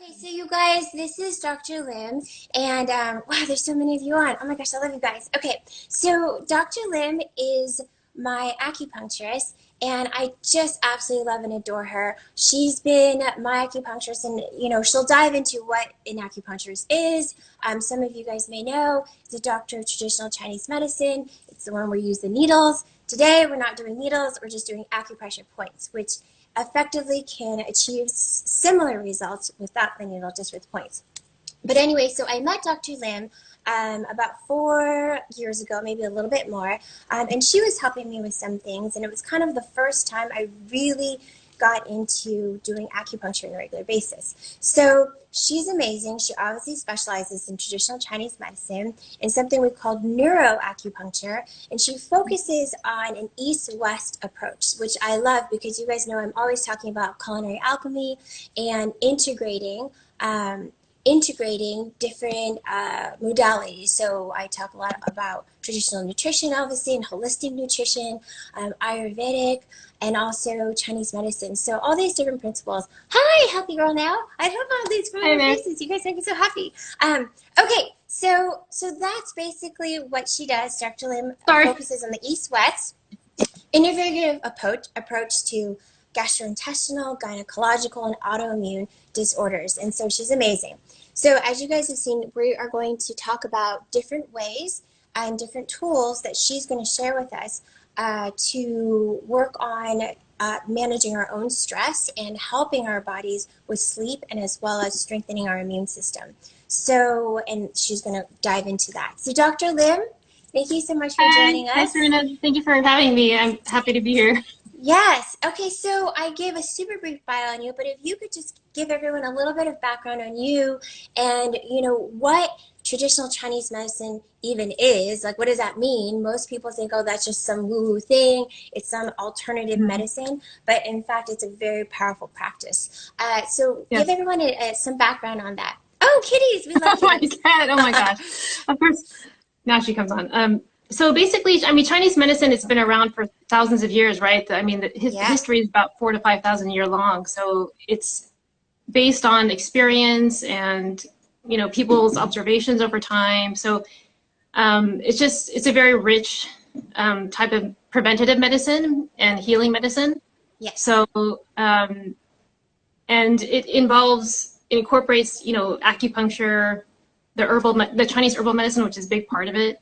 Okay, so you guys, this is Dr. Lim, and wow, there's so many of you on. Oh my gosh, I love you guys. Okay, so Dr. Lim is my acupuncturist, and I just absolutely love and adore her. She's been my acupuncturist, and she'll dive into what an acupuncturist is. Some of you guys may know, it's a doctor of traditional Chinese medicine. It's the one where we use the needles. Today, we're not doing needles, we're just doing acupressure points, which effectively can achieve similar results without the needle, just with points. But anyway, so I met Dr. Lim about 4 years ago, maybe a little bit more, and she was helping me with some things, and it was kind of the first time I really got into doing acupuncture on a regular basis. So she's amazing. She obviously specializes in traditional Chinese medicine and something we call neuro-acupuncture, and she focuses on an east-west approach, which I love because you guys know I'm always talking about culinary alchemy and integrating different modalities. So I talk a lot about traditional nutrition, obviously, and holistic nutrition, Ayurvedic, and also Chinese medicine. So all these different principles. Hi, happy girl now. I hope all these familiar faces. You guys make me so happy. Okay, so that's basically what she does. Dr. Lim focuses on the East-West integrative approach to gastrointestinal, gynecological, and autoimmune disorders. And so she's amazing. So as you guys have seen, we are going to talk about different ways and different tools that she's going to share with us to work on managing our own stress and helping our bodies with sleep, and as well as strengthening our immune system. So, and she's going to dive into that. So Dr. Lim, thank you so much for joining us. Hi, Serena. Thank you for having me. I'm happy to be here. Yes. Okay, so I gave a super brief bio on you, but if you could just give everyone a little bit of background on you and, what traditional Chinese medicine even is. Like, what does that mean? Most people think, oh, that's just some woo-woo thing. It's some alternative medicine, but in fact, it's a very powerful practice. So give everyone some background on that. Oh, kitties, we love kitties. Oh, my God. Oh, my gosh. Of course. Now she comes on. So basically, I mean, Chinese medicine has been around for thousands of years, right? I mean, the history is about 4,000 to 5,000 years long. So it's based on experience and, people's observations over time. So it's a very rich type of preventative medicine and healing medicine. Yes. So, and it incorporates, acupuncture, the Chinese herbal medicine, which is a big part of it.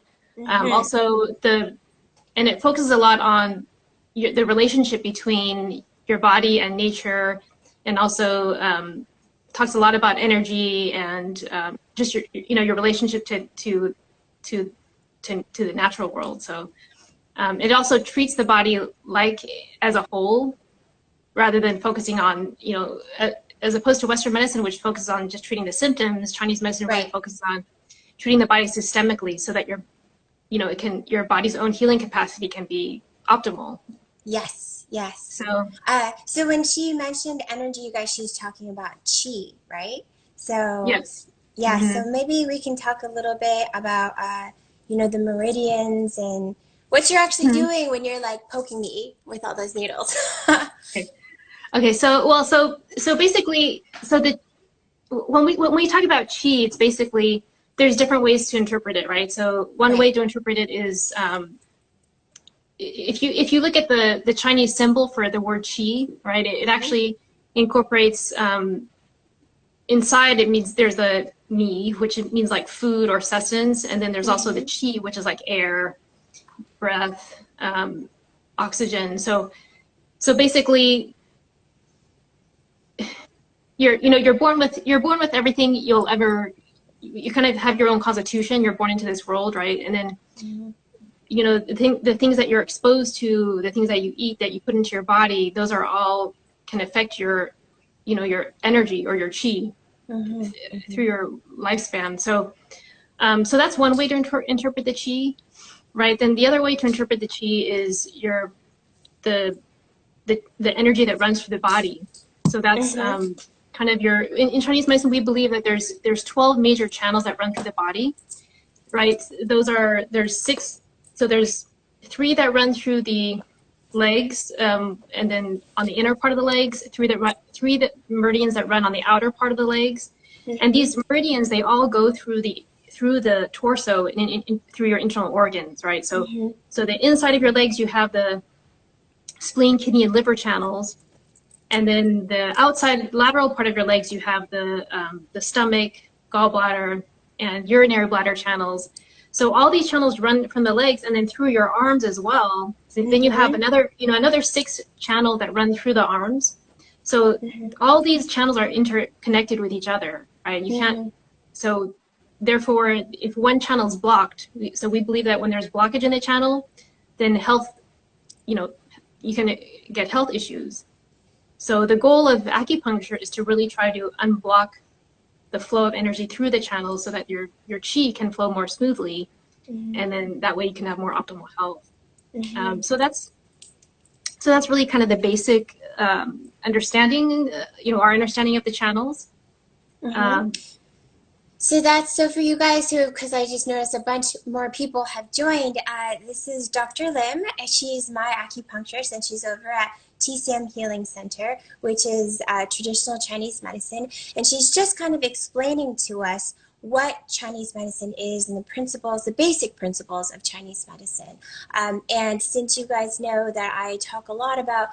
Also, and it focuses a lot on the relationship between your body and nature, and also talks a lot about energy and just your relationship to the natural world. So it also treats the body like as a whole, rather than focusing on as opposed to Western medicine, which focuses on just treating the symptoms. Chinese medicine really focuses on treating the body systemically, so that your body's own healing capacity can be optimal. Yes, yes. So when she mentioned energy, you guys, she's talking about qi, right? So yes. Yeah, so maybe we can talk a little bit about the meridians and what you're actually doing when you're like poking me with all those needles. Okay. So basically, when we talk about qi, it's basically, there's different ways to interpret it, right? So one way to interpret it is, if you look at the Chinese symbol for the word qi, right? It actually incorporates, inside it means there's the ni, which means like food or sustenance, and then there's also the qi, which is like air, breath, oxygen. So basically, you're born with everything you'll ever. You kind of have your own constitution. You're born into this world, right? And then, the things that you're exposed to, the things that you eat, that you put into your body, those are all can affect your energy or your qi through your lifespan. So that's one way to interpret the qi, right? Then the other way to interpret the qi is the energy that runs through the body. So that's kind of in Chinese medicine, we believe that there's 12 major channels that run through the body, right? There's 6. So there's 3 that run through the legs, and then on the inner part of the legs, through the meridians that run on the outer part of the legs. And these meridians, they all go through the torso and through your internal organs, right? So so the inside of your legs, you have the spleen, kidney, and liver channels. And then the outside lateral part of your legs, you have the stomach, gallbladder, and urinary bladder channels. So all these channels run from the legs and then through your arms as well. So then you have another 6 channels that run through the arms. So all these channels are interconnected with each other, right? You can't, so therefore, if one channel is blocked, so we believe that when there's blockage in the channel, then you can get health issues. So the goal of acupuncture is to really try to unblock the flow of energy through the channels so that your chi can flow more smoothly, and then that way you can have more optimal health. So that's really kind of the basic understanding, our understanding of the channels. So for you guys because I just noticed a bunch more people have joined, this is Dr. Lim, and she's my acupuncturist, and she's over at TCM Healing Center, which is traditional Chinese medicine, and she's just kind of explaining to us what Chinese medicine is and the basic principles of Chinese medicine. And since you guys know that I talk a lot about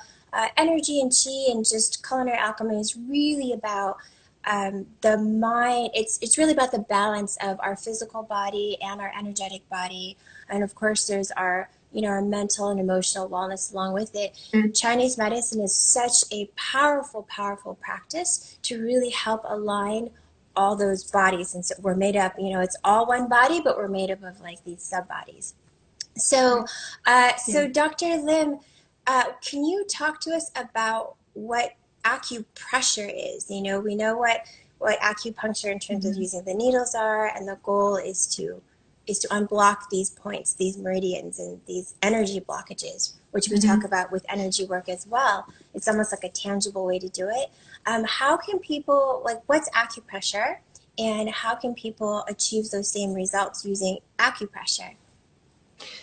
energy and qi, and just culinary alchemy is really about the mind. It's really about the balance of our physical body and our energetic body, and of course there's our our mental and emotional wellness along with it. Chinese medicine is such a powerful practice to really help align all those bodies, and so we're made up, it's all one body, but we're made up of like these sub bodies. So Dr. Lim, can you talk to us about what acupressure is? We know what acupuncture in terms of using the needles are, and the goal is to unblock these points, these meridians, and these energy blockages, which we talk about with energy work as well. It's almost like a tangible way to do it. How can people, what's acupressure, and how can people achieve those same results using acupressure?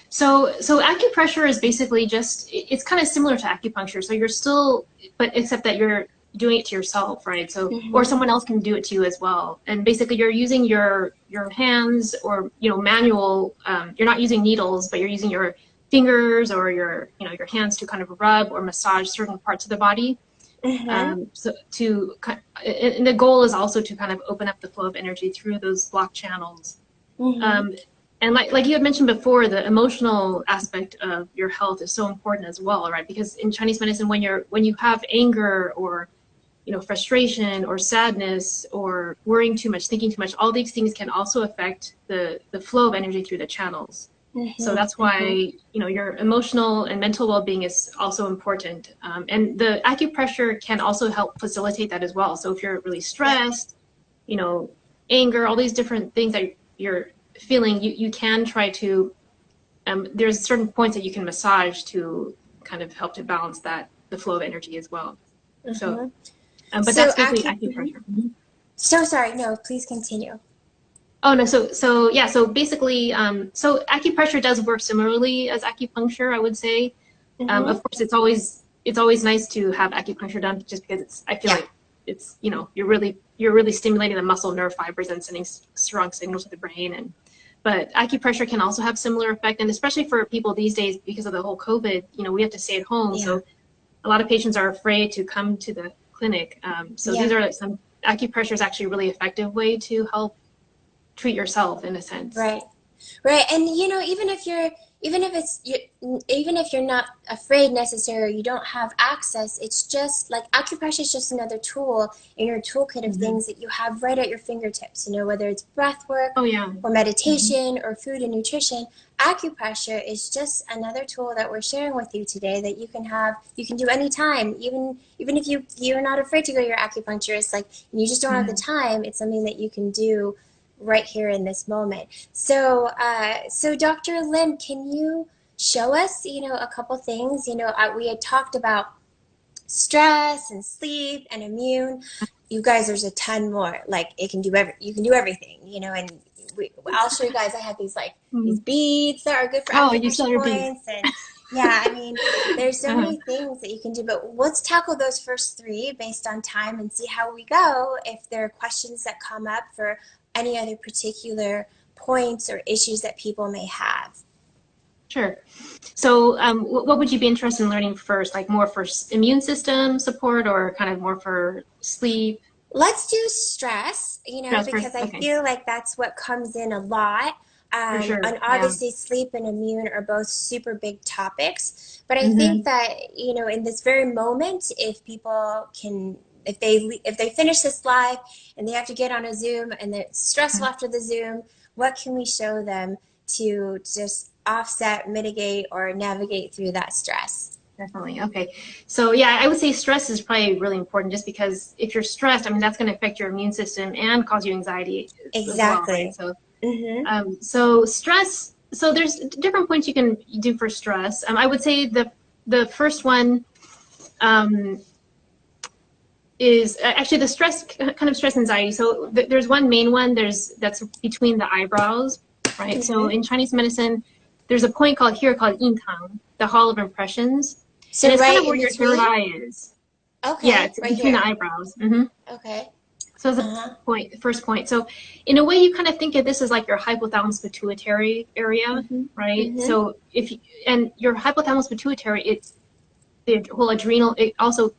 So acupressure is basically it's kind of similar to acupuncture. So you're still, but except that you're doing it to yourself, right? So, or someone else can do it to you as well. And basically you're using your hands, or, manual, you're not using needles, but you're using your fingers or your hands to kind of rub or massage certain parts of the body. And the goal is also to kind of open up the flow of energy through those blocked channels. And like you had mentioned before, the emotional aspect of your health is so important as well, right? Because in Chinese medicine, when you have anger or frustration or sadness or worrying too much, thinking too much, all these things can also affect the flow of energy through the channels. So that's why your emotional and mental well-being is also important. And the acupressure can also help facilitate that as well. So if you're really stressed, anger, all these different things that you're feeling, you can try to, there's certain points that you can massage to kind of help to balance the flow of energy as well. So, but that's basically acupressure. So sorry, no, please continue. Oh no, so basically, so acupressure does work similarly as acupuncture, I would say. Of course, it's always nice to have acupuncture done, just because I feel like it's you're really stimulating the muscle nerve fibers and sending strong signals to the brain. But acupressure can also have similar effect, and especially for people these days because of the whole COVID, we have to stay at home, so a lot of patients are afraid to come to the clinic. These are some acupressure is actually a really effective way to help treat yourself in a sense. Right. And even if you're not afraid necessarily, you don't have access, it's just like acupressure is just another tool in your toolkit of things that you have right at your fingertips, whether it's breath work or meditation or food and nutrition. Acupressure is just another tool that we're sharing with you today that you can do anytime, even if you're not afraid to go to your acupuncturist, you just don't have the time. It's something that you can do right here in this moment. So Dr. Lim, can you show us, a couple things? We had talked about stress and sleep and immune. You guys, there's a ton more. You can do everything, and I'll show you guys. I have these these beads that are good for acupuncture points, and Yeah, I mean, there's so many things that you can do, but let's tackle those first three based on time and see how we go. If there are questions that come up for any other particular points or issues that people may have. Sure. So what would you be interested in learning first? Like more for immune system support or kind of more for sleep? Let's do stress, Stress first? because I Okay, feel like that's what comes in a lot. for sure. And Yeah. obviously, sleep and immune are both super big topics. But I think Mm-hmm. that, in this very moment, if people can, if they finish this live and they have to get on a Zoom and they're stressful after the Zoom, what can we show them to just offset, mitigate, or navigate through that stress? Definitely. Okay. So yeah, I would say stress is probably really important just because if you're stressed, I mean, that's going to affect your immune system and cause you anxiety as well, right? Exactly. So, Mm-hmm. so stress, so there's different points you can do for stress. I would say the first one, um, is actually the stress, kind of stress anxiety. So there's one main one, that's between the eyebrows, right? So Mm-hmm. in Chinese medicine, there's a point called Yintang, the Hall of Impressions, and So it's kind of right where in your third between? eye is. Yeah, Okay, it's right between the here. eyebrows. Hmm. Okay. So that's Uh-huh. the first point. So in a way, you kind of think of this as like your hypothalamus pituitary area, Mm-hmm. right? Mm-hmm. So and your hypothalamus pituitary, the whole adrenal, it also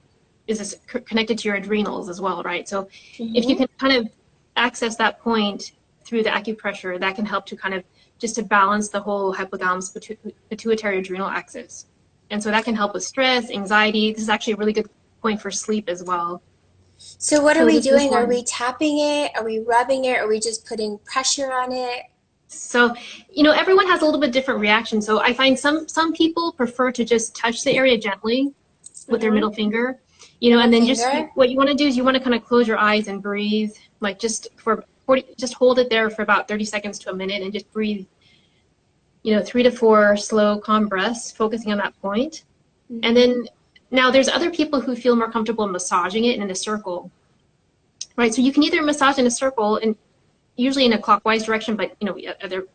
is connected to your adrenals as well, right? So if you Mm-hmm. can kind of access that point through the acupressure, that can help to kind of just to balance the whole hypothalamus pituitary adrenal axis. And so that can help with stress, anxiety. This is actually a really good point for sleep as well. So what are So we this is doing? Are one. we tapping it? Are we rubbing it? Are we just putting pressure on it? So, everyone has a little bit different reaction. So I find some people prefer to just touch the area gently with their Mm-hmm. middle finger, Middle and then just finger. what you want to do is you want to kind of close your eyes and breathe, like just for 40, just hold it there for about 30 seconds to a minute and just breathe, 3 to 4 slow, calm breaths, focusing on that point. And Mm-hmm. then now there's other people who feel more comfortable massaging it in a circle, right? So you can either massage in a circle and usually in a clockwise direction, but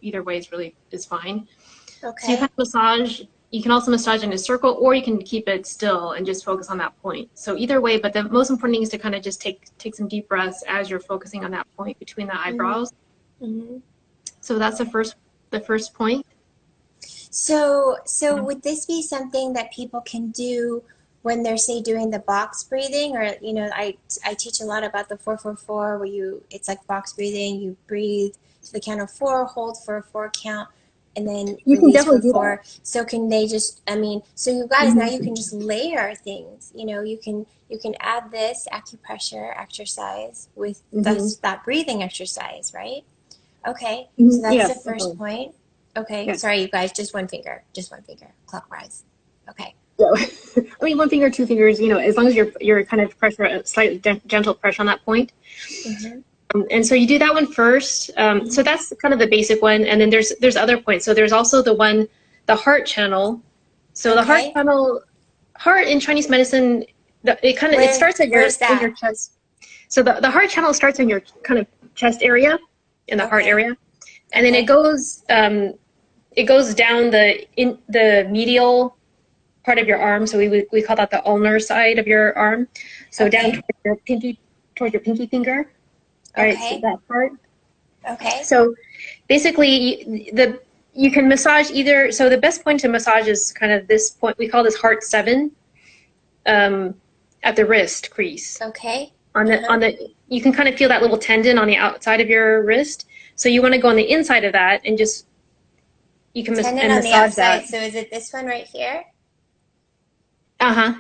either way is fine. So you kind Okay. of massage. You can also massage in a circle, or you can keep it still and just focus on that point. So either way, but the most important thing is to kind of just take some deep breaths as you're focusing on that point between the Mm-hmm. eyebrows. Mm-hmm. So that's the first point. So would this be something that people can do when they're, say, doing the box breathing? Or, I teach a lot about the 444 where it's like box breathing. You breathe to the count of four, hold for a four count, and then You can release for definitely do that. four. So can they just, I mean, so you guys, now you Mm-hmm. can just layer things. You can add this acupressure exercise with Mm-hmm. that breathing exercise, right? Okay, so Mm-hmm. that's the Yes, first definitely. point. Okay, Yes. sorry, you guys, just one finger, clockwise. Okay. So, I mean, one finger, two fingers. As long as you're kind of pressure, a slight gentle pressure on that point. Mm-hmm. And so you do that one first. So Mm-hmm. that's kind of the basic one, and then there's other points. So there's also the heart channel. So the heart Okay. channel, heart in Chinese medicine, it starts at Where's in your that? chest. So the heart channel starts in your kind of chest area, in the heart Okay. area, and then Okay. it goes down the medial part of your arm. So we call that the ulnar side of your arm. So down Okay. towards your pinky finger. All right, so Okay. that part. Okay. So basically, you can massage either. So the best point to massage is kind of this point. We call this heart 7, um, at the wrist crease. Okay. On the Uh-huh. on the you can kind of feel that little tendon on the outside of your wrist. So you want to go on the inside of that and just you can Tendon and on the massage that. outside. So is it this one right here? Uh huh.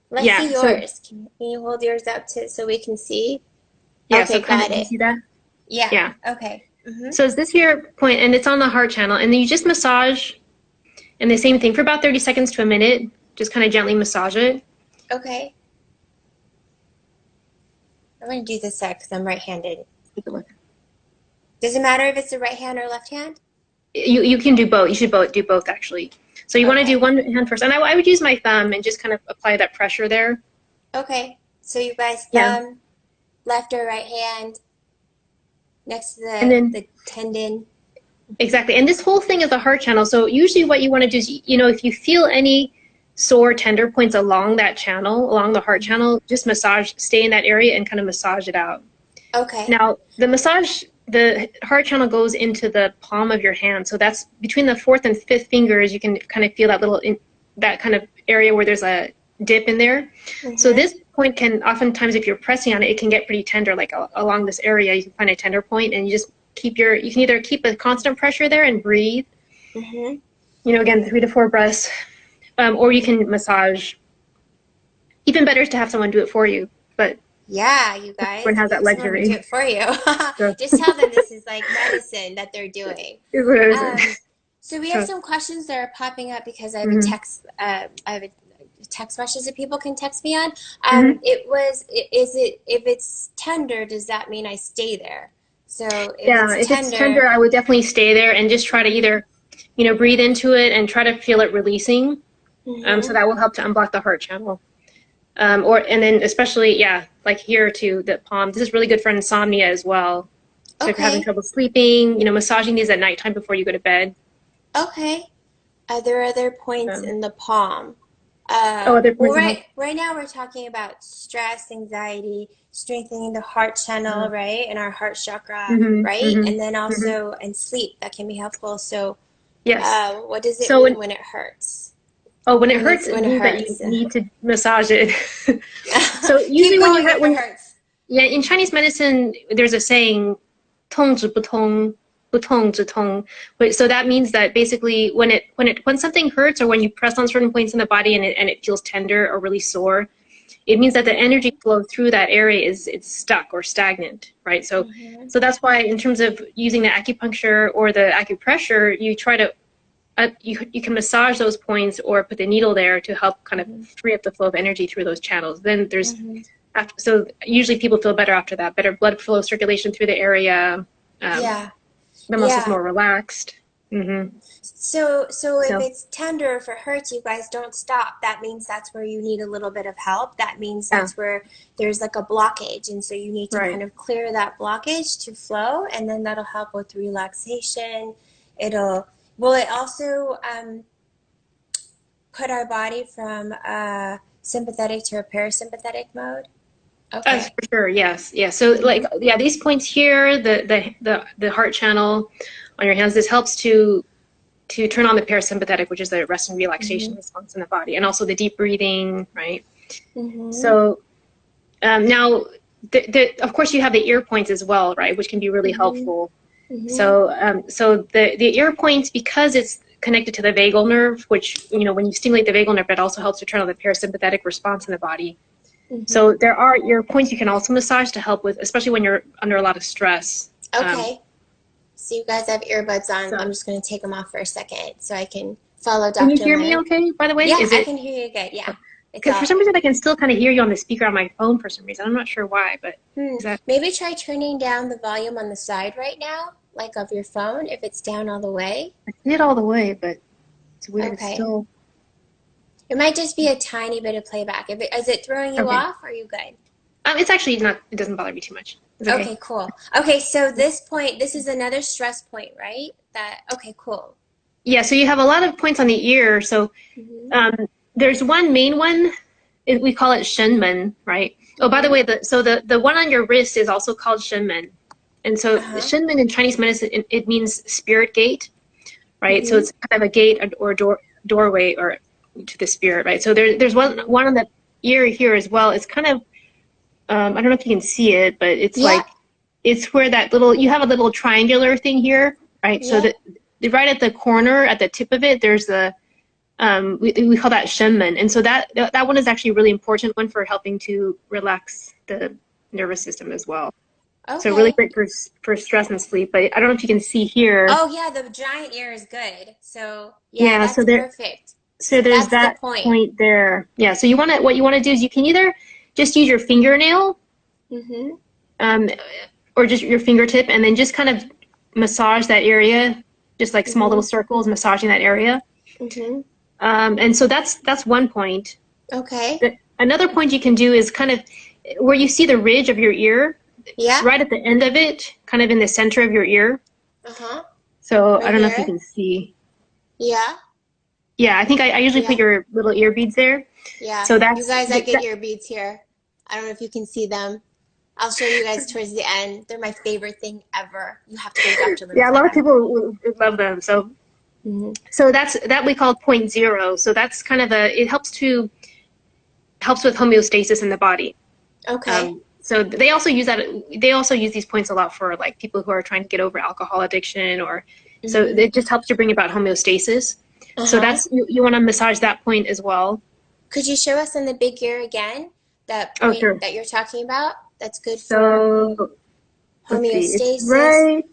Let's see Yeah. So yours. Can you hold yours up so we can see? yeah. So Okay, kind of got you it. see that. Yeah. Yeah. Okay. Mm-hmm. So is this your point, and it's on the heart channel, and then you just massage, and the same thing for about 30 seconds to a minute. Just kind of gently massage it. Okay. I'm gonna do this side because I'm right-handed. Take a look. Does it matter if it's the right hand or left hand? You can do both. You should do both actually. So you want to do Okay. one hand first, and I would use my thumb and just kind of apply that pressure there. Okay. So you guys, Yeah, thumb, left or right hand next to and the then tendon. Exactly. And this whole thing is the heart channel. So usually what you want to do is, you know, if you feel any sore tender points along that channel, along the heart channel, just massage, stay in that area and kind of massage it out. Okay. Now, the heart channel goes into the palm of your hand. So that's between the fourth and fifth fingers. You can kind of feel that that kind of area where there's a dip in there. So this point can oftentimes, if you're pressing on it, it can get pretty tender, like along this area, you can find a tender point and you just you can either keep a constant pressure there and breathe, you know, again, 3 to 4 breaths, or you can massage. Even better is to have someone do it for you, but yeah, you guys, everyone has that luxury. Do it for you. Just tell them this is like medicine that they're doing. So we have some questions that are popping up because I have a text. I have a text message that people can text me on. If it's tender, does that mean I stay there? So if it's tender, I would definitely stay there and just try to either, you know, breathe into it and try to feel it releasing. So that will help to unblock the heart channel. And then especially, like here too, the palm. This is really good for insomnia as well. So if you're having trouble sleeping, you know, massaging these at nighttime before you go to bed. Okay. Are there other points in the palm? Right now we're talking about stress, anxiety, strengthening the heart channel, right? And our heart chakra, right? And then also and sleep, that can be helpful. So what does it mean when it hurts? Oh, when it hurts, it means that you need to massage it. So usually when it hurts. Yeah, in Chinese medicine, there's a saying, 痛止不痛, 不痛止痛. So that means that basically when something hurts or when you press on certain points in the body and it feels tender or really sore, it means that the energy flow through that area it's stuck or stagnant, right? So so that's why in terms of using the acupuncture or the acupressure, you try to you can massage those points or put the needle there to help kind of free up the flow of energy through those channels. Then there's so usually people feel better after that, better blood flow, circulation through the area. The muscles more relaxed. So if it's tender, if it hurts, you guys don't stop. That means that's where you need a little bit of help. That means that's where there's like a blockage. And so you need to kind of clear that blockage to flow. And then that'll help with relaxation. Will it also put our body from sympathetic to a parasympathetic mode? Okay. For sure, yes. Yeah. So these points here, the heart channel on your hands, this helps to turn on the parasympathetic, which is the rest and relaxation response in the body, and also the deep breathing, right? So now, of course, you have the ear points as well, right, which can be really helpful. So the ear points, because it's connected to the vagal nerve, which, you know, when you stimulate the vagal nerve, it also helps to turn on the parasympathetic response in the body. So there are ear points you can also massage to help with, especially when you're under a lot of stress. Okay. So you guys have earbuds on. I'm just going to take them off for a second so I can follow Dr. Lim. Can you hear me okay, by the way? Yeah, I can hear you good. Yeah. Because for some reason I can still kind of hear you on the speaker on my phone for some reason. I'm not sure why, but maybe try turning down the volume on the side right now, like of your phone, if it's down all the way. I did all the way, but it's weird. Okay. It's still... It might just be a tiny bit of playback. Is it throwing you off? Or are you good? It's actually not. It doesn't bother me too much. Okay, cool. Okay, so this is another stress point, right? Okay, cool. Yeah, so you have a lot of points on the ear. So there's one main one. We call it shenmen, right? Oh, by the way, the one on your wrist is also called shenmen. And so the shenmen in Chinese medicine, it means spirit gate, right? So it's kind of a gate or doorway or to the spirit, right? So there's one on the ear here as well. It's kind of I don't know if you can see it, but it's like it's where that you have a little triangular thing here, right? So that right at the corner, at the tip of it, there's the we call that shenmen, and so that one is actually a really important one for helping to relax the nervous system as well. Okay. So really great for stress and sleep. But I don't know if you can see here. Oh yeah, the giant ear is good. So that's perfect. So there's that point there. Yeah. So what you want to do is you can either just use your fingernail, or just your fingertip, and then just kind of massage that area, just like small little circles, massaging that area. And so that's one point. Okay. Another point you can do is kind of where you see the ridge of your ear. Yeah. Right at the end of it, kind of in the center of your ear. So I Right don't know if you here? can see. Yeah? Yeah, I think I usually put Yeah. your little ear beads there. Yeah. So You guys, I get that, ear beads here. I don't know if you can see them. I'll show you guys towards the end. They're my favorite thing ever. You have to go to Dr. Lim yeah, a for lot of them. people love them. So Hmm. that we call point zero. So that's kind of it helps with homeostasis in the body. Okay. So they also use that. They also use these points a lot for like people who are trying to get over alcohol addiction, or so Hmm. it just helps to bring about homeostasis. So Uh-huh. that's you want to massage that point as well. Could you show us in the big ear again that Oh, point sure. that you're talking about? That's good for So let's see. It's homeostasis. right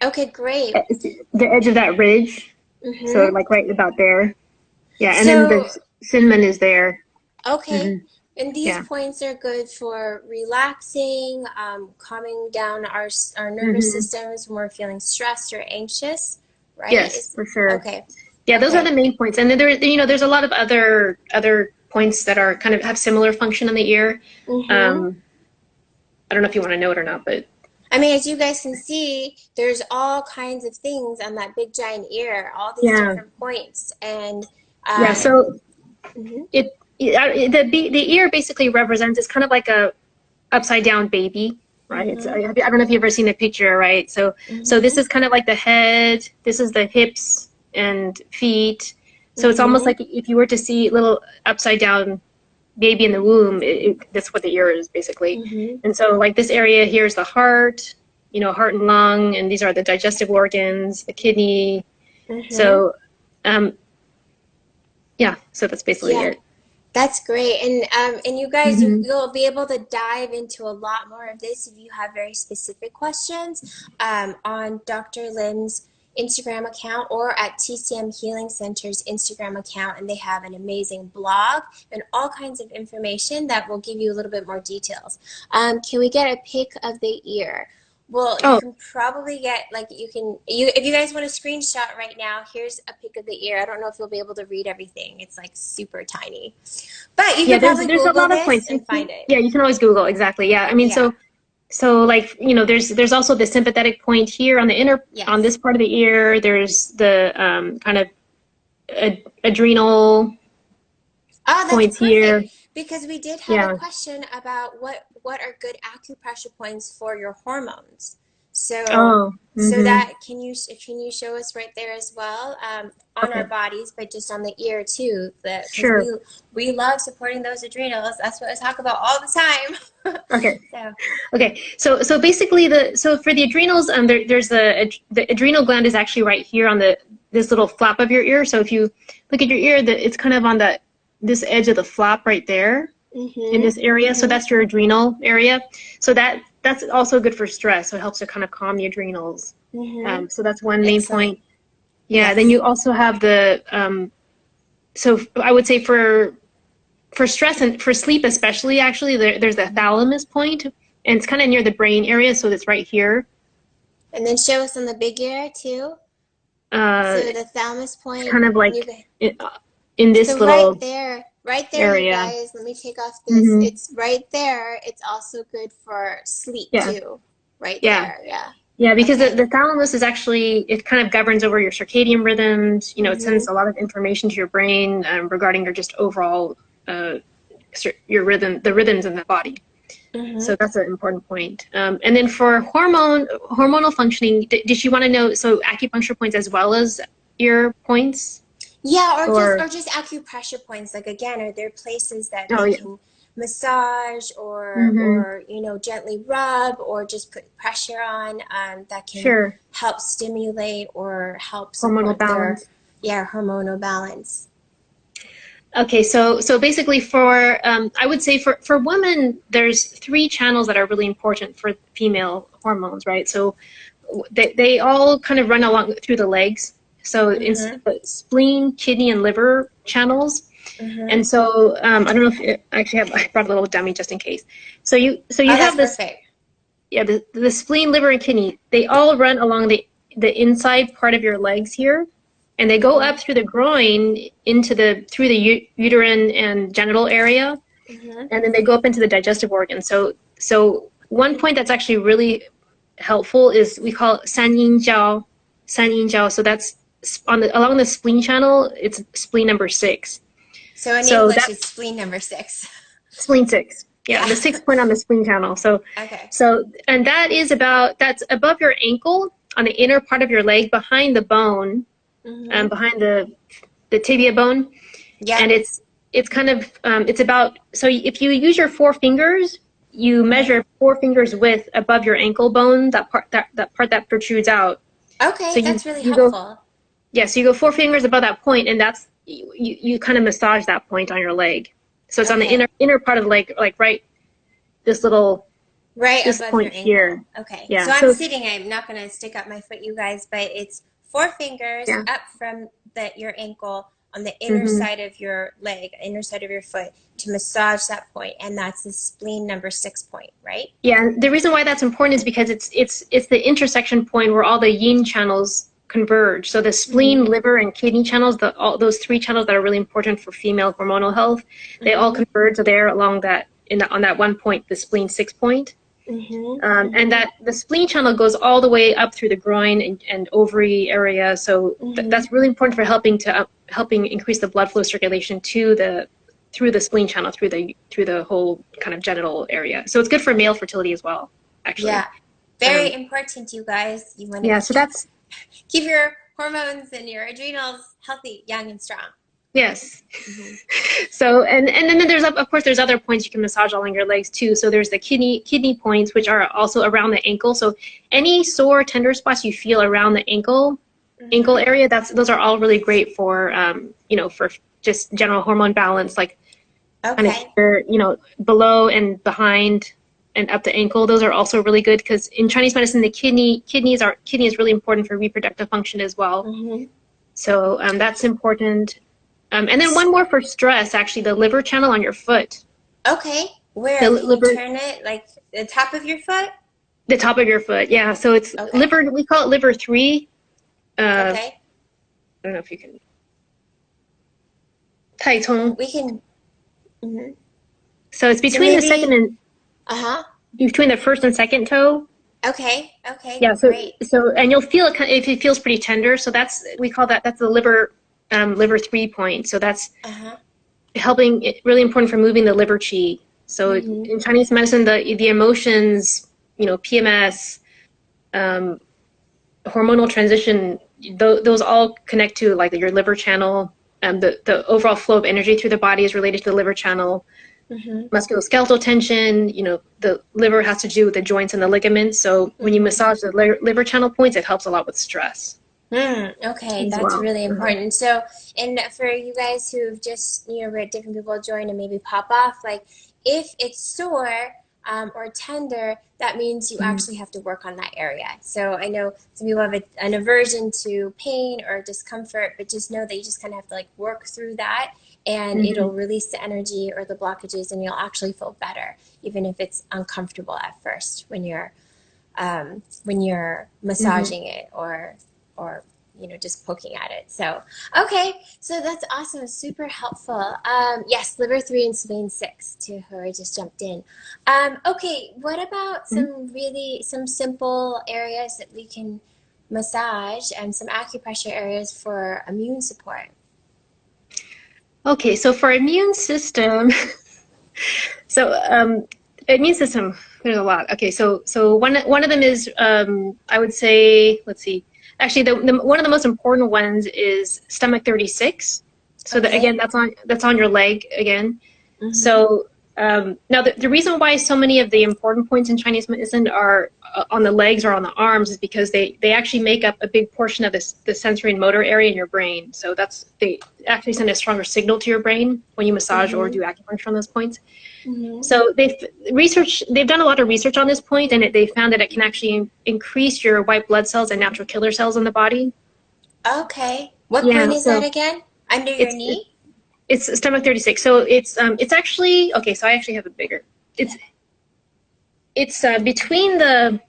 Okay, great. at the edge of that ridge. So Mm-hmm. like right about there. Yeah, and then the So, cinnamon is there. okay. Hmm. And these Yeah. points are good for relaxing, calming down our nervous Hmm. systems when we're feeling stressed or anxious, right? Yes, for sure. Okay. Yeah, those are Okay. the main points. And then there's a lot of other points that are kind of have similar function in the ear. Mm-hmm. Um, I don't know if you want to know it or not, but I mean, as you guys can see, there's all kinds of things on that big giant ear, all these yeah, different points. And yeah. um, So mhm. the ear basically represents, it's kind of like a upside down baby, right? Mm-hmm. I don't know if you've ever seen a picture, right? So this Mm-hmm. is kind of like the head. This is the hips and feet. So it's almost Mm-hmm. like if you were to see little upside down baby in the womb, that's what the ear is basically. Mm-hmm. And so like this area here is the heart, heart and lung, and these are the digestive organs, the kidney. Mm-hmm. So yeah, so that's basically Yeah. it. That's great. And you guys, Hmm. you'll be able to dive into a lot more of this if you have very specific questions on Dr. Lim's Instagram account or at TCM Healing Center's Instagram account. And they have an amazing blog and all kinds of information that will give you a little bit more details. Can we get a pic of the ear? Well, you Oh, can probably get like you if you guys want a screenshot right now, here's a pic of the ear. I don't know if you'll be able to read everything. It's like super tiny. But you yeah, could there's probably there's a Google lot of this points. and find it. Yeah, you can always Google exactly. Yeah, I mean, Yeah. so like there's also the sympathetic point here on the on Yes. this part of the ear. There's the kind of adrenal Oh, that's points here. perfect because we did have a Yeah. question about what are good acupressure points for your hormones. So Oh. so Hmm. that can you show us right there as well on our Okay. bodies, but just on the ear too, because Sure. we love supporting those adrenals. That's what I talk about all the time. Okay. So Okay. So basically so for the adrenals, there's the adrenal gland is actually right here on this little flap of your ear. So if you look at your ear, it's kind of on this edge of the flap right there in mm-hmm, this area. So mm-hmm, that's your adrenal area. So that's also good for stress. So it helps to kind of calm the adrenals. mm-hmm. So that's one main Excellent. point. Yeah. Then Yes. you also have so I would say for stress and for sleep especially, actually, there's the thalamus point, and it's kind of near the brain area, so it's right here. And then show us on the big ear too. Uh, So the thalamus it's point, kind of you like guys. in this So right little there, right there, you area. guys. Let me take off this. Hmm. It's right there. It's also good for sleep Yeah, too. Right yeah, there. Yeah. yeah. Because Okay. the thalamus is actually, it kind of governs over your circadian rhythms. It Mm-hmm. sends a lot of information to your brain regarding your just overall uh, your the rhythms in the body. Mm-hmm. So that's an important point. And then for hormonal functioning, did you want to know, so acupuncture points as well as ear points? Yeah, Or, or just acupressure points. Like again, are there places that oh they yeah. can massage Mm-hmm. or gently rub or just put pressure on that can Sure. help stimulate or help Hormonal support their balance. hormonal balance? Okay, so basically for I would say for women, there's three channels that are really important for female hormones, right? So they all kind of run along through the legs. So it's Mm-hmm. the spleen, kidney, and liver channels. Mm-hmm. And so I don't know if I actually I brought a little dummy just in case. So you Oh, that's have this, perfect. yeah, the spleen, liver, and kidney. They all run along the inside part of your legs here, and they go Mm-hmm. up through the groin into through the uterine and genital area, Mm-hmm. and then they go up into the digestive organ. So one point that's actually really helpful is we call it san yin jiao. San Yin Jiao. So that's along the spleen channel. It's spleen number 6. So in English, it's spleen number 6. Spleen 6. Yeah, Yeah. the 6th point on the spleen channel. So, Okay. And that's above your ankle on the inner part of your leg, behind the bone, behind the tibia bone. Yeah. And it's kind of it's about, so if you use your 4 fingers, you measure 4 fingers width above your ankle bone, that part that protrudes out. Okay, so that's really helpful. So you go 4 fingers above that point, and that's you kind of massage that point on your leg. So it's on the inner part of the leg, like this little this above point your here. ankle. Okay. Yeah. So I'm sitting. I'm not going to stick up my foot, you guys, but it's 4 fingers up from your ankle on the inner side of your leg, inner side of your foot, to massage that point, and that's the spleen number 6 point, right? Yeah. The reason why that's important is because it's the intersection point where all the yin channels converge. So the spleen, liver, and kidney channels, all those 3 channels that are really important for female hormonal health, they all converge there along that on that one point, the spleen 6 point. And that the spleen channel goes all the way up through the groin and ovary area. So that's really important for helping increase the blood flow circulation through the spleen channel, through the whole kind of genital area. So it's good for male fertility as well, actually. Yeah, very important, you guys. You want to so that's keep your hormones and your adrenals healthy, young, and strong. Yes. So and then there's of course there's other points you can massage along your legs too. So there's the kidney points, which are also around the ankle. So any sore tender spots you feel around the ankle area, those are all really great for for just general hormone balance, like kind of below and behind and up the ankle. Those are also really good because in Chinese medicine the kidney is really important for reproductive function as well. So that's important. And then one more for stress, actually, the liver channel on your foot. Okay. Where? Can you turn it, like the top of your foot? The top of your foot, yeah. So it's liver, we call it liver 3. I don't know if you can. Taicong. We can. So it's between the second and between the first and second toe. Okay. Yeah. Great. And you'll feel it if it feels pretty tender. So that's the liver 3 point. So that's really important for moving the liver qi. So in Chinese medicine, the emotions, PMS, hormonal transition, those all connect to like your liver channel. The overall flow of energy through the body is related to the liver channel. Musculoskeletal tension, the liver has to do with the joints and the ligaments. So when you massage the liver channel points, it helps a lot with stress. Okay, that's really important. So, and for you guys who've just, different people join and maybe pop off, like if it's sore or tender, that means you actually have to work on that area. So I know some people have an aversion to pain or discomfort, but just know that you just kind of have to like work through that, and it'll release the energy or the blockages, and you'll actually feel better, even if it's uncomfortable at first when you're massaging it or just poking at it. So so that's awesome, super helpful. Yes, liver 3 and spleen 6 to whoever just jumped in. What about some simple areas that we can massage and some acupressure areas for immune support? Okay, so for immune system, immune system, there's a lot. Okay, so one of them is I would say, let's see. Actually, one of the most important ones is stomach 36. So again, that's on your leg again. So now the reason why so many of the important points in Chinese medicine are on the legs or on the arms is because they actually make up a big portion of the sensory and motor area in your brain. So they actually send a stronger signal to your brain when you massage or do acupuncture on those points. So they've done a lot of research on this point, and they found that it can actually increase your white blood cells and natural killer cells in the body. Okay. What point is that again? Under your knee? It's stomach 36. So it's actually, so I actually have it bigger. It's between I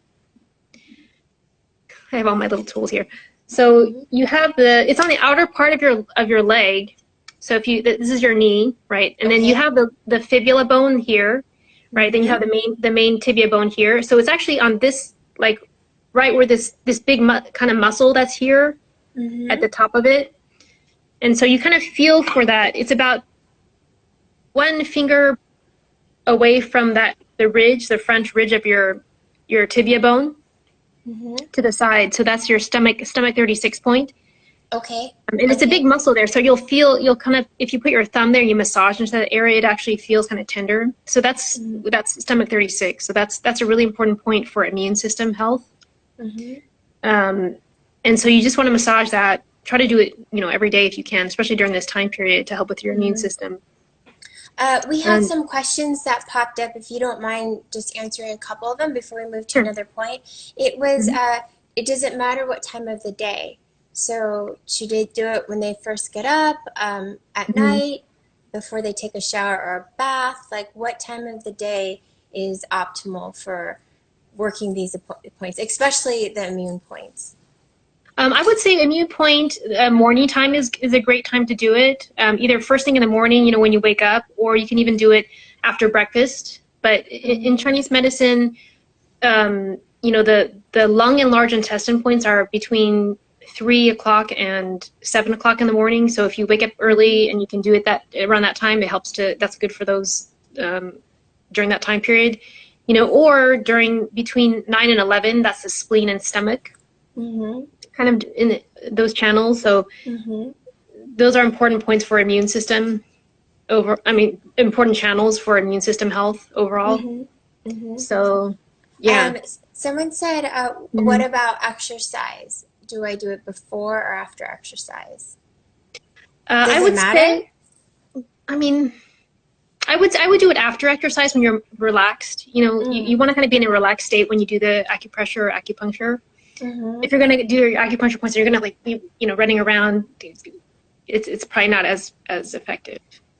have all my little tools here. So you have it's on the outer part of your leg. So this is your knee, right? And then you have the fibula bone here, right? Then you have the main tibia bone here. So it's actually on this, like right where this big kind of muscle that's here at the top of it. And so you kind of feel for that. It's about 1 finger away from the ridge, the front ridge of your tibia bone to the side. So that's your stomach 36 point. Okay. And it's a big muscle there. So you'll kind of, if you put your thumb there, you massage into that area, it actually feels kind of tender. So that's stomach 36. So that's a really important point for immune system health. And so you just want to massage that. Try to do it, every day if you can, especially during this time period to help with your immune system. We had some questions that popped up. If you don't mind just answering a couple of them before we move to another point. It was, it doesn't matter what time of the day. So should they do it when they first get up, at night, before they take a shower or a bath? Like, what time of the day is optimal for working these points, especially the immune points? I would say immune point, morning time is a great time to do it. Either first thing in the morning, when you wake up, or you can even do it after breakfast. But in Chinese medicine, the lung and large intestine points are between 3 o'clock and 7 o'clock in the morning. So if you wake up early and you can do it around that time, that's good for those during that time period. Or between 9 and 11, that's the spleen and stomach. Kind of in those channels. So those are important points for immune system important channels for immune system health overall. So, yeah. Someone said, what about exercise? Do I do it before or after exercise? Does it matter? I would do it after exercise when you're relaxed. You want to kind of be in a relaxed state when you do the acupressure or acupuncture. If you're going to do your acupuncture points, you're going to be running around. It's probably not as effective.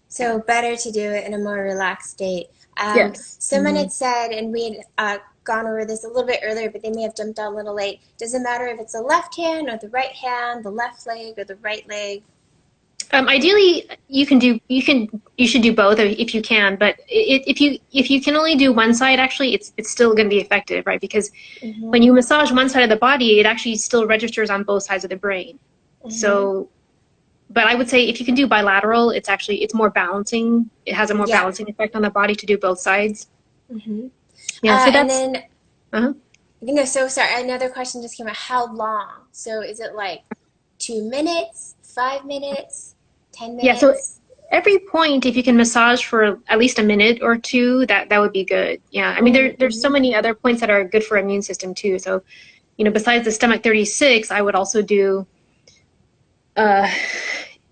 So better to do it in a more relaxed state. Yes. Someone had said, and we had gone over this a little bit earlier, but they may have jumped out a little late. Does it matter if it's the left hand or the right hand, the left leg or the right leg? Ideally, you should do both if you can. But if you can only do one side, actually, it's still going to be effective, right? Because when you massage one side of the body, it actually still registers on both sides of the brain. So, but I would say if you can do bilateral, it's more balancing. It has a more balancing effect on the body to do both sides. Yeah. So that's. And then, so sorry. Another question just came out. How long? So is it like 2 minutes, 5 minutes, 10 minutes? Yeah, so every point, if you can massage for at least a minute or two, that would be good. Yeah, there's so many other points that are good for immune system too. So, besides the stomach 36, I would also do the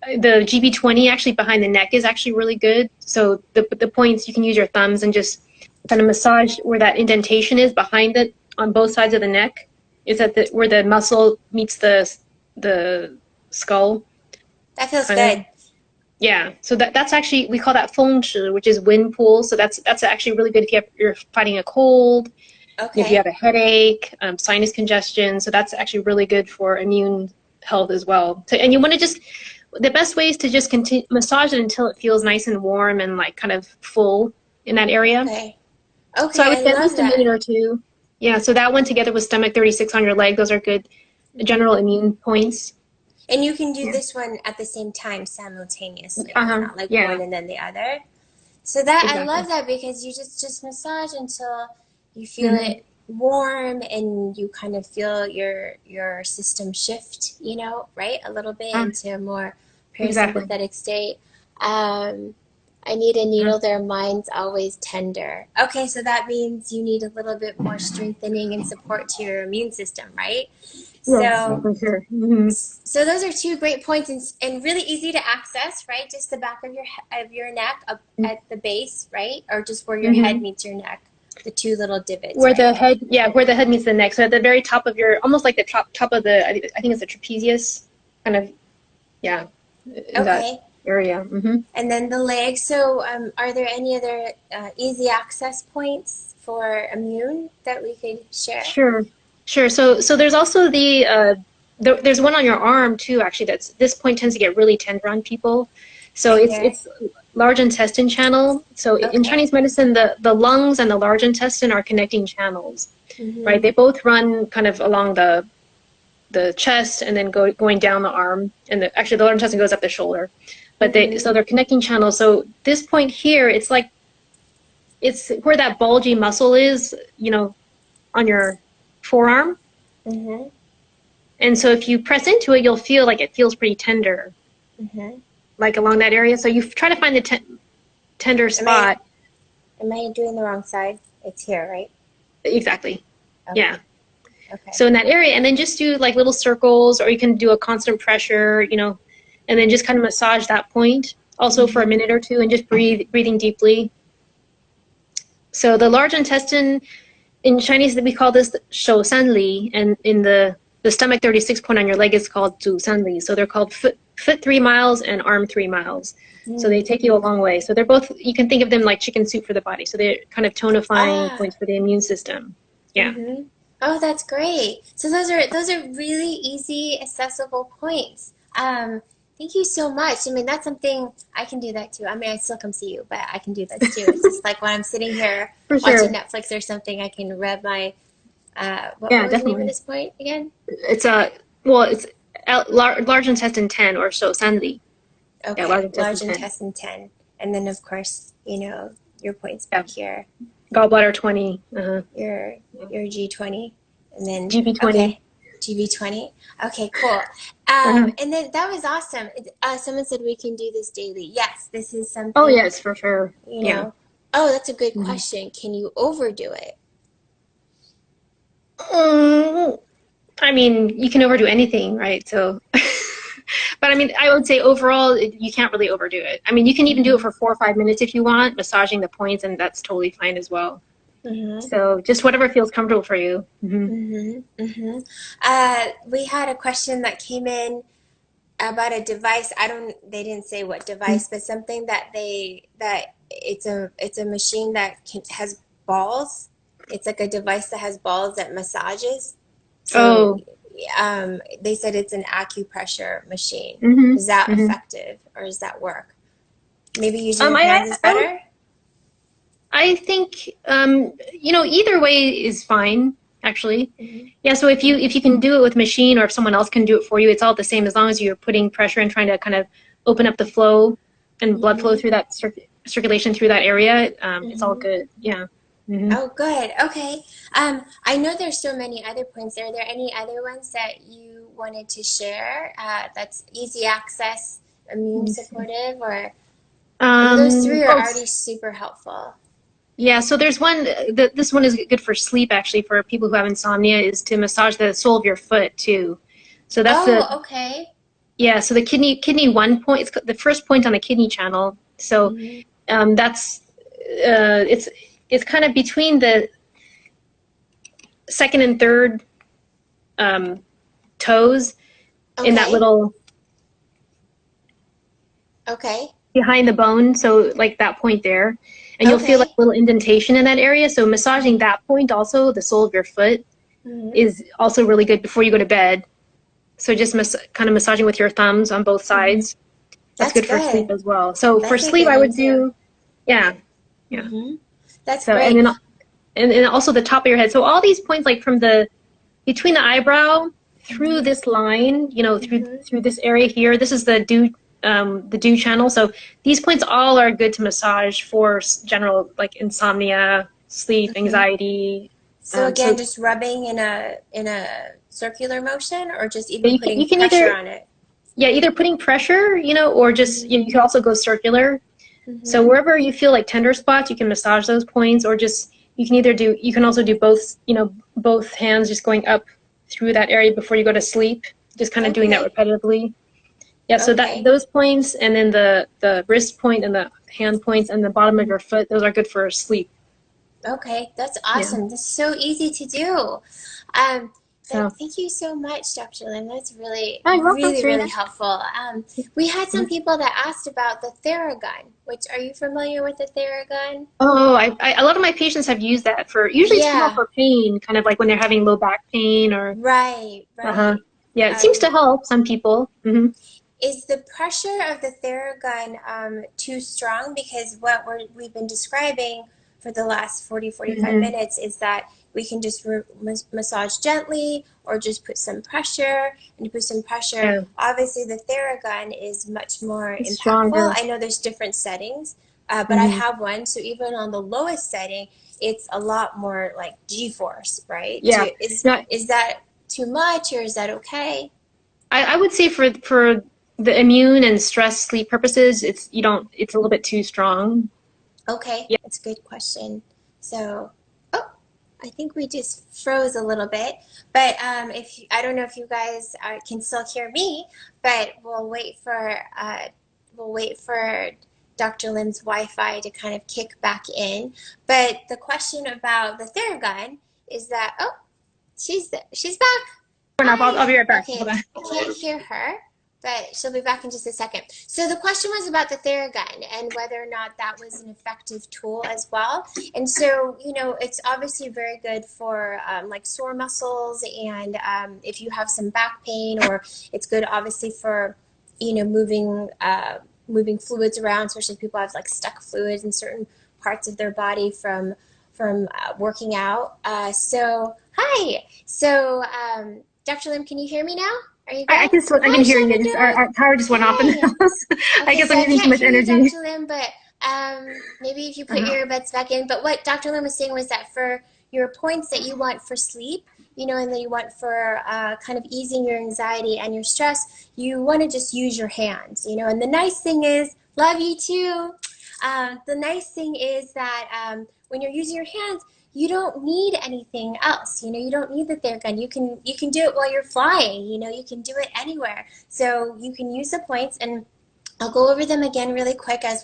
GB20 actually behind the neck is actually really good. So the points, you can use your thumbs and just kind of massage where that indentation is behind it on both sides of the neck. Is that where the muscle meets the skull? That feels good. Yeah, so that's actually, we call that feng shi, which is wind pool. So that's actually really good if you're fighting a cold, if you have a headache, sinus congestion. So that's actually really good for immune health as well. So, and you want to the best way is to just continue massage it until it feels nice and warm and like kind of full in that area. Okay, so I would say at least a minute or two. Yeah, so that one together with stomach 36 on your leg, those are good general immune points. And you can do this one at the same time simultaneously. It's not like one and then the other. So that I love that because you just massage until you feel it warm and you kind of feel your system shift, right? A little bit into a more parasympathetic state. I need a needle there. Mine's always tender. Okay, so that means you need a little bit more strengthening and support to your immune system, right? Yes, for sure. So those are 2 great points and really easy to access, right? Just the back of your neck up at the base, right? Or just where your head meets your neck, the 2 little divots. Where the head meets the neck. So at the very top of almost like the top of the, I think it's the trapezius, kind of, in that area. And then the legs. So are there any other easy access points for immune that we could share? Sure. So there's also there's one on your arm too. Actually, this point tends to get really tender on people. So it's large intestine channel. So in Chinese medicine, the lungs and the large intestine are connecting channels. right? They both run kind of along the chest and then going down the arm, and actually the large intestine goes up the shoulder. But so they're connecting channels. So this point here, it's like it's where that bulgy muscle is, on your forearm. And so if you press into it, you'll feel like it feels pretty tender, like along that area. So you try to find the tender spot. Am I doing the wrong side? It's here, right? Exactly. Okay. Yeah. Okay. So in that area, and then just do like little circles, or you can do a constant pressure, and then just kind of massage that point also for a minute or two, and just breathing deeply. So the large intestine, in Chinese, we call this shou san li, and in the stomach 36 point on your leg is called zu san li. So they're called foot 3 miles and arm 3 miles. So they take you a long way. So they're both, you can think of them like chicken soup for the body. So they're kind of tonifying points for the immune system. Yeah. Oh, that's great. So those are really easy, accessible points. Thank you so much. I mean, that's something I can do that too. I mean, I still come see you, but I can do that too. It's just like when I'm sitting here watching Netflix or something, I can rub my what was the name of this point again? It's it's large intestine 10 or shou san li. Okay, yeah, large intestine 10. And then of course, your points back here. Gallbladder 20. Your G20, and then GB20. Okay, GB20. Okay, cool. And then that was awesome. Someone said we can do this daily. Yes, this is something. Oh yes, for sure. Oh, that's a good question. Can you overdo it? I mean, you can overdo anything, right? So, but I mean, I would say overall, you can't really overdo it. I mean, you can even do it for 4 or 5 minutes if you want, massaging the points, and that's totally fine as well. So just whatever feels comfortable for you. We had a question that came in about a device. They didn't say what device, but something that it's a machine that has balls. It's like a device that has balls that massages. So, they said it's an acupressure machine. Is that effective, or does that work? Maybe using your hands is better? I think, either way is fine, actually. Yeah, so if you can do it with machine, or if someone else can do it for you, it's all the same as long as you're putting pressure and trying to kind of open up the flow and blood flow through that circulation through that area. It's all good. Yeah. Oh, good. Okay. I know there's so many other points. Are there any other ones that you wanted to share that's easy access, immune supportive, or those three are already super helpful? Yeah, so there's one, this one is good for sleep, actually, for people who have insomnia, is to massage the sole of your foot, too. So that's okay. Yeah, so the kidney 1 point, it's the first point on the kidney channel. So that's, it's kind of between the second and third toes in that little... behind the bone, so like that point there. And you'll feel like a little indentation in that area. So massaging that point also, the sole of your foot, is also really good before you go to bed. So just kind of massaging with your thumbs on both sides. That's good for sleep as well. So for sleep, I would do, That's great. And then also the top of your head. So all these points, like from between the eyebrow through this line, through this area here, this is the dew channel. So these points all are good to massage for general, like, insomnia, sleep, anxiety. So again, just rubbing in a circular motion, or just even putting pressure on it? Yeah, either putting pressure, or just, you can also go circular. So wherever you feel like tender spots, you can massage those points, or just, you can also do both, both hands just going up through that area before you go to sleep, just kind of doing that repetitively. Yeah, so those points, and then the wrist point and the hand points and the bottom of your foot, those are good for sleep. Okay, that's awesome. Yeah. That's so easy to do. Thank you so much, Dr. Lim. That's really helpful. We had some people that asked about the Theragun, which, are you familiar with the Theragun? Oh, a lot of my patients have used that usually it's more for pain, kind of like when they're having low back pain or... Right. Yeah, it seems to help some people. Is the pressure of the Theragun too strong? Because what we've been describing for the last 45 minutes is that we can just massage gently or just put some pressure. And to put some pressure, Yeah. obviously the Theragun is much more It's impactful. stronger. I know there's different settings, but I have one. So even on the lowest setting, it's a lot more like G-force, right? Yeah. No, Is that too much or is that okay? I would say for the immune and stress sleep purposes, it's you don't it's a little bit too strong. Okay, Yeah. that's a good question. So, oh, I think we just froze a little bit, but if I don't know if you guys can still hear me, but we'll wait for Dr. Lim's Wi-Fi to kind of kick back in. But the question about the Theragun is that she's back. I'll Hi. be right back. Okay, Hold on. I can't hear her, but she'll be back in just a second. So the question was about the Theragun and whether or not that was an effective tool as well. And so, you know, it's obviously very good for like sore muscles and if you have some back pain, or it's good obviously for, you know, moving fluids around, especially if people have like stuck fluids in certain parts of their body from working out. So hi. So Dr. Lim, can you hear me now? Are you I good? can still I can Hi, hear you. Just Shavendra. our power just went off in the Hi. house. I Okay, guess so I'm I using too can't much hear you, energy. Dr. Lim, but maybe if you put Uh-huh. your earbuds back in. But what Dr. Lim was saying was that for your points that you want for sleep, you know, and that you want for kind of easing your anxiety and your stress, you want to just use your hands, you know. And the nice thing is, love you too. The nice thing is that when you're using your hands, you don't need anything else. You know, you don't need the Theragun. You can do it while you're flying. You know, you can do it anywhere. So you can use the points, and I'll go over them again really quick as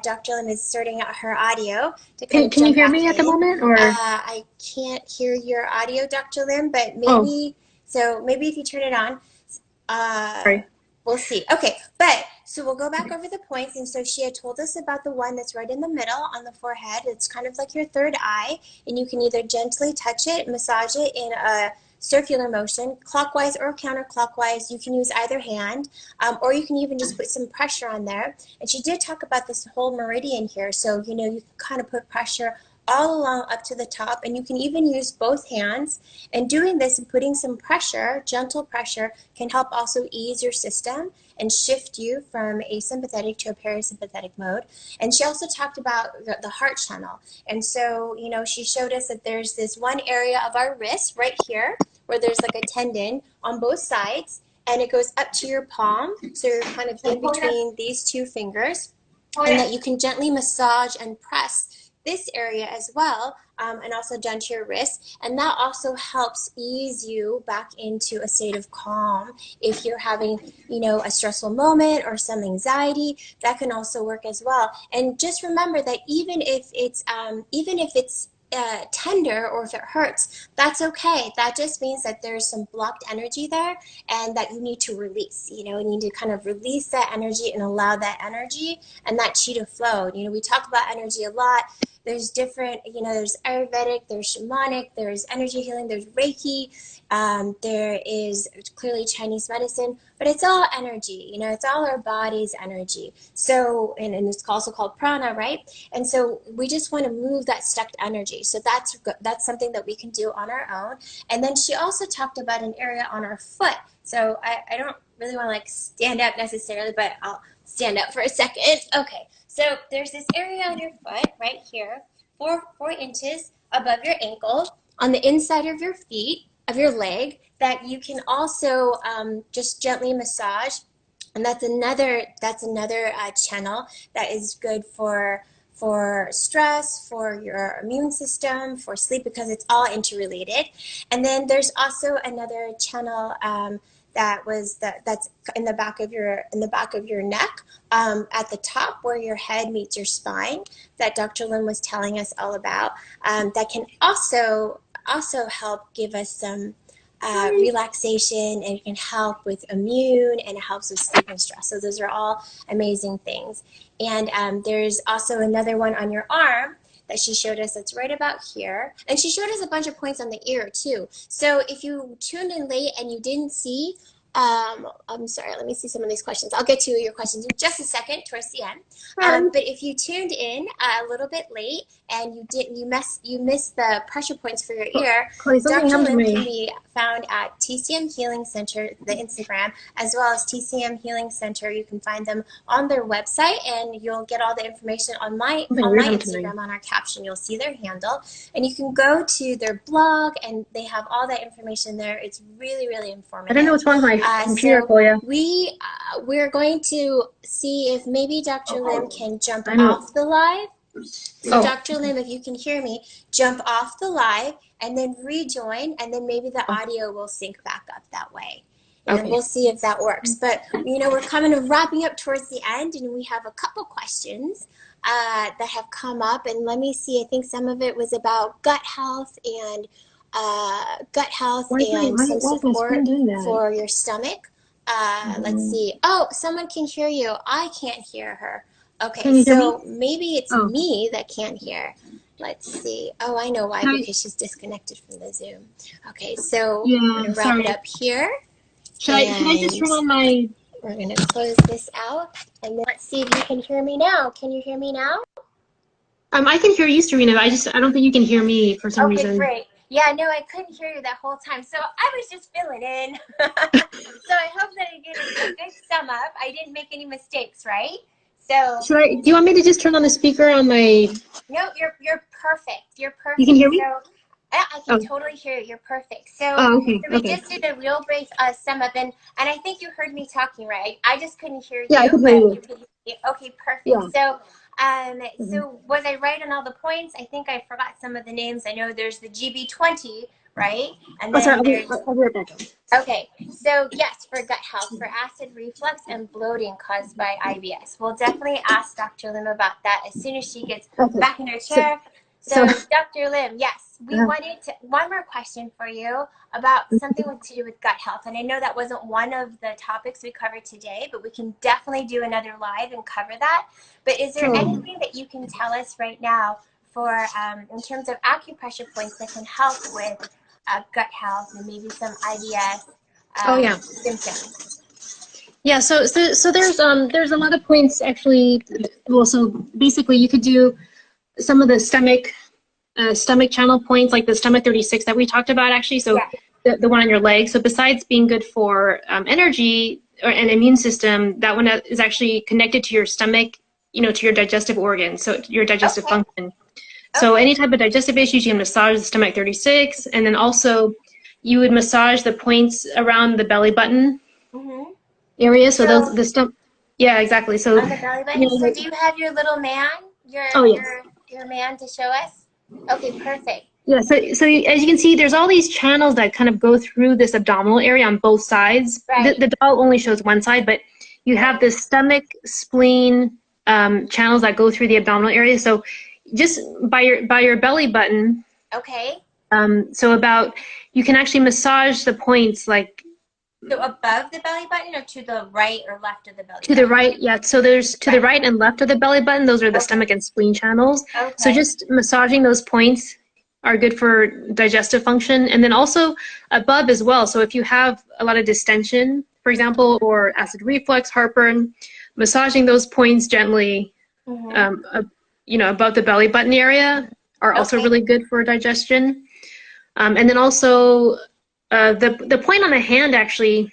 Dr. Lim is sorting out her audio to kind of Can you jump hear back me at the in. moment or I can't hear your audio, Dr. Lim, but oh maybe if you turn it on, uh, sorry. we'll see. Okay, but so we'll go back over the points. And so she had told us about the one that's right in the middle on the forehead. It's kind of like your third eye, and you can either gently touch it, massage it in a circular motion, clockwise or counterclockwise. You can use either hand, or you can even just put some pressure on there. And she did talk about this whole meridian here. So, you know, you can kind of put pressure all along up to the top, and you can even use both hands. And doing this and putting some pressure, gentle pressure, can help also ease your system and shift you from a sympathetic to a parasympathetic mode. And she also talked about the heart channel. And so, you know, she showed us that there's this one area of our wrist right here where there's like a tendon on both sides, and it goes up to your palm. So you're kind of in between these two fingers, and that you can gently massage and press this area as well, and also down to your wrist. And that also helps ease you back into a state of calm. If you're having, you know, a stressful moment or some anxiety, that can also work as well. And just remember that even if it's tender or if it hurts, that's okay. That just means that there's some blocked energy there and that you need to release. You know, you need to kind of release that energy and allow that energy and that chi to flow. You know, we talk about energy a lot. There's different, you know, there's Ayurvedic, there's shamanic, there's energy healing, there's Reiki, there is clearly Chinese medicine, but it's all energy, you know, it's all our body's energy. So, and it's also called prana, right? And so we just want to move that stuck energy. So that's something that we can do on our own. And then she also talked about an area on our foot. So I don't really want to like stand up necessarily, but I'll stand up for a second. Okay. So there's this area on your foot right here, 4 inches above your ankle, on the inside of your feet, of your leg, that you can also just gently massage. And that's another channel that is good for stress, for your immune system, for sleep, because it's all interrelated. And then there's also another channel that's in the back of your neck, at the top where your head meets your spine, that Dr. Lim was telling us all about, that can also help give us some relaxation, and it can help with immune, and it helps with sleep and stress. So those are all amazing things. And there's also another one on your arm that she showed us that's right about here. And she showed us a bunch of points on the ear too. So if you tuned in late and you didn't see I'm sorry, let me see some of these questions. I'll get to your questions in just a second towards the end. But if you tuned in a little bit late and you missed the pressure points for your ear, Dr. Lim can be found at TCM Healing Center, the Instagram, as well as TCM Healing Center. You can find them on their website, and you'll get all the information on my Instagram. On our caption, you'll see their handle, and you can go to their blog, and they have all that information there. It's really, really informative. I don't know what's wrong with my computer for you. We're going to see if maybe Dr. Lim can jump off the live. So Dr. Lim, if you can hear me, jump off the live and then rejoin, and then maybe the audio will sync back up that way. And then we'll see if that works. But, you know, we're kind of wrapping up towards the end, and we have a couple questions that have come up. And let me see, I think some of it was about gut health and some support for your stomach. Let's see. Oh, someone can hear you. I can't hear her. Okay, so maybe it's me that can't hear. Let's see. Oh, I know why, because she's disconnected from the Zoom. Okay, so we're going to wrap it up here. Should I just turn on my... We're going to close this out, and then let's see if you can hear me now. Can you hear me now? I can hear you, Serena, but I don't think you can hear me for some reason. Okay, great. Yeah, no, I couldn't hear you that whole time, so I was just filling in. So I hope that I did a good sum up. I didn't make any mistakes, right? So do you want me to just turn on the speaker on my... No, you're perfect. You're perfect. You can hear me? So, I can totally hear you. You're perfect. So, we just did a real brief sum up, and I think you heard me talking, right? I just couldn't hear you. Yeah, I could hear you. Okay, perfect. Yeah. So, so was I right on all the points? I think I forgot some of the names. I know there's the GB20, right? And then I'll be right back. Okay, so yes, for gut health, for acid reflux and bloating caused by IBS. We'll definitely ask Dr. Lim about that as soon as she gets back in her chair. So Dr. Lim, yes, we wanted one more question for you about something to do with gut health. And I know that wasn't one of the topics we covered today, but we can definitely do another live and cover that. But is there anything that you can tell us right now for, in terms of acupressure points that can help with gut health and maybe some IBS symptoms? Yeah, so there's a lot of points actually. Well, so basically you could do some of the stomach channel points, like the stomach 36 that we talked about actually. So the one on your leg. So besides being good for energy and immune system, that one is actually connected to your stomach, you know, to your digestive organs, so your digestive function. So any type of digestive issues, you can massage the stomach 36, and then also you would massage the points around the belly button area. So those the stomach. Yeah, exactly. So on the belly button. So do you have your little man, your man to show us? Okay, perfect. Yeah. So as you can see, there's all these channels that kind of go through this abdominal area on both sides. Right. The doll only shows one side, but you have the stomach, spleen channels that go through the abdominal area. So just by your belly button. Okay. So you can actually massage the points like. So above the belly button, or to the right or left of the belly button? To the right, yeah. So there's to the right and left of the belly button. Those are the stomach and spleen channels. Okay. So just massaging those points are good for digestive function, and then also above as well. So if you have a lot of distension, for example, or acid reflux, heartburn, massaging those points gently, you know, above the belly button area are also really good for digestion. And then also the point on the hand actually,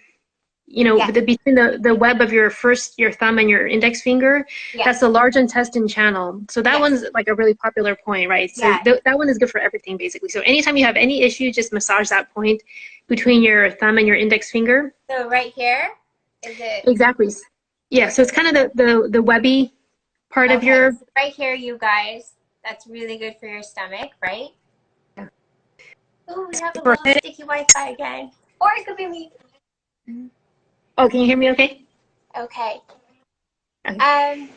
you know, between the web of your thumb and your index finger, that's the large intestine channel. So that one's like a really popular point, right? So that one is good for everything basically. So anytime you have any issue, just massage that point between your thumb and your index finger. So right here, is it? Exactly. Yeah, so it's kind of the webby part of your. So right here, you guys, that's really good for your stomach, right? Oh, we have a little sticky Wi-Fi again. Or it could be me. Oh, can you hear me okay? Okay. I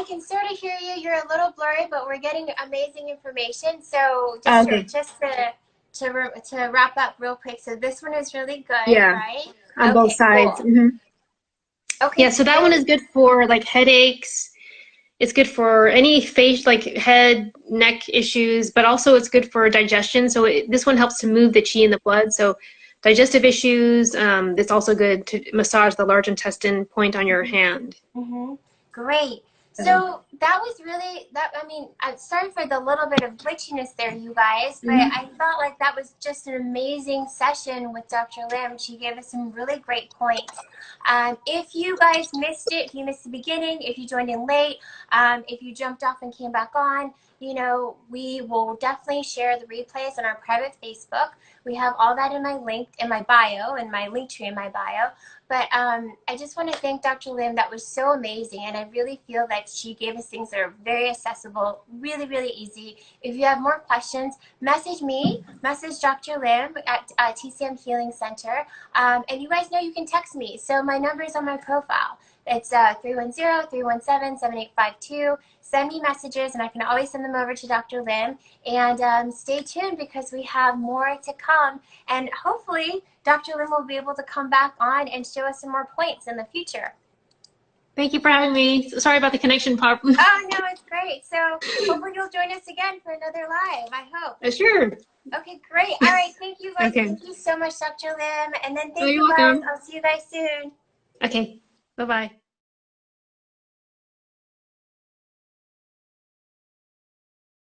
can sort of hear you. You're a little blurry, but we're getting amazing information. So just to wrap up real quick. So this one is really good, right? On both sides. Cool. Okay. Yeah, so that one is good for like headaches. It's good for any face, like head, neck issues, but also it's good for digestion. So this one helps to move the qi in the blood. So digestive issues. It's also good to massage the large intestine point on your hand. Mm-hmm. Great. So that was really that. I mean, I'm sorry for the little bit of glitchiness there, you guys, but I felt like that was just an amazing session with Dr. Lim. She gave us some really great points. If you guys missed it, if you missed the beginning, if you joined in late, if you jumped off and came back on, you know, we will definitely share the replays on our private Facebook. We have all that in my bio, in my link tree in my bio. But I just want to thank Dr. Lim. That was so amazing. And I really feel that she gave us things that are very accessible, really, really easy. If you have more questions, message me, message Dr. Lim at TCM Healing Center. And you guys know you can text me. So my number is on my profile. It's 310-317-7852. Send me messages, and I can always send them over to Dr. Lim. And stay tuned because we have more to come. And hopefully, Dr. Lim will be able to come back on and show us some more points in the future. Thank you for having me. Sorry about the connection problem. Oh, no, it's great. So hopefully you'll join us again for another live, I hope. Sure. Okay, great. All right, thank you guys. Okay. Thank you so much, Dr. Lim. And then thank you're you guys. welcome. I'll see you guys soon. Okay. Bye-bye.